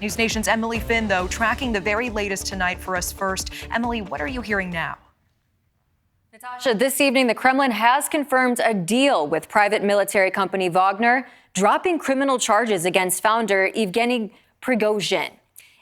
News Nation's Emily Finn, though, tracking the very latest tonight for us first. Emily, what are you hearing now? Natasha, this evening, the Kremlin has confirmed a deal with private military company Wagner, dropping criminal charges against founder Yevgeny Prigozhin.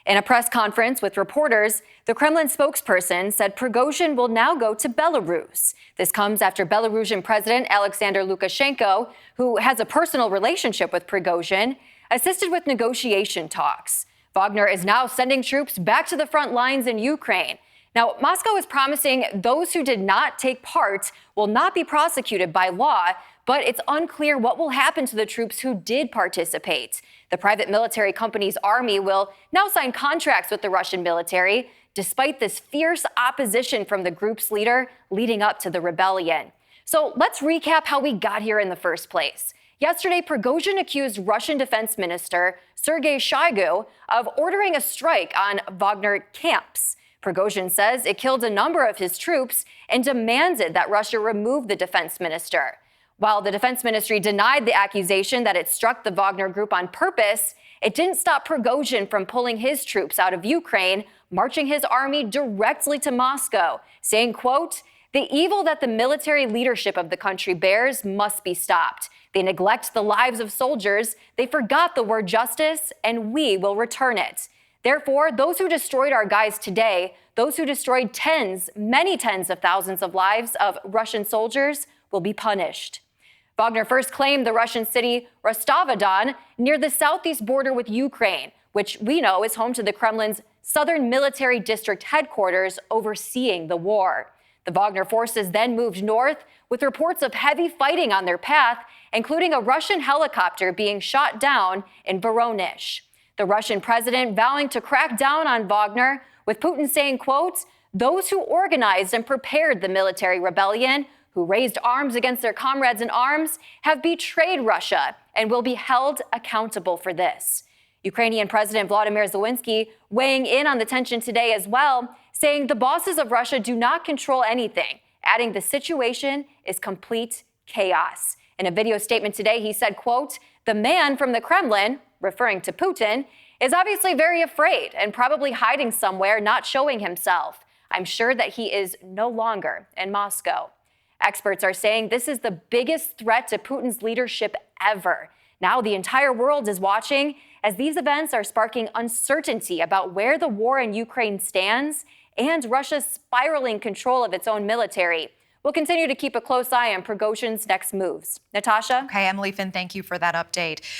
In a press conference with reporters, the Kremlin spokesperson said Prigozhin will now go to Belarus. This comes after Belarusian President Alexander Lukashenko, who has a personal relationship with Prigozhin, assisted with negotiation talks. Wagner is now sending troops back to the front lines in Ukraine. Now, Moscow is promising those who did not take part will not be prosecuted by law, but it's unclear what will happen to the troops who did participate. The private military company's army will now sign contracts with the Russian military, despite this fierce opposition from the group's leader leading up to the rebellion. So let's recap how we got here in the first place. Yesterday, Prigozhin accused Russian Defense Minister Sergei Shoigu of ordering a strike on Wagner camps. Prigozhin says it killed a number of his troops and demanded that Russia remove the defense minister. While the defense ministry denied the accusation that it struck the Wagner group on purpose, it didn't stop Prigozhin from pulling his troops out of Ukraine, marching his army directly to Moscow, saying, quote, "The evil that the military leadership of the country bears must be stopped. They neglect the lives of soldiers, they forgot the word justice, and we will return it. Therefore, those who destroyed our guys today, those who destroyed many tens of thousands of lives of Russian soldiers will be punished." Wagner first claimed the Russian city Rostov-on-Don near the southeast border with Ukraine, which we know is home to the Kremlin's Southern Military District headquarters overseeing the war. The Wagner forces then moved north with reports of heavy fighting on their path, including a Russian helicopter being shot down in Voronezh. The Russian president vowing to crack down on Wagner, with Putin saying, quote, "Those who organized and prepared the military rebellion, who raised arms against their comrades in arms, have betrayed Russia and will be held accountable for this." Ukrainian President Vladimir Zelensky weighing in on the tension today as well, saying the bosses of Russia do not control anything, adding the situation is complete chaos. In a video statement today, he said, quote, "The man from the Kremlin," referring to Putin, "is obviously very afraid and probably hiding somewhere, not showing himself. I'm sure that he is no longer in Moscow." Experts are saying this is the biggest threat to Putin's leadership ever. Now the entire world is watching as these events are sparking uncertainty about where the war in Ukraine stands and Russia's spiraling control of its own military. We'll continue to keep a close eye on Prigozhin's next moves. Natasha? Okay, Emily Finn, thank you for that update.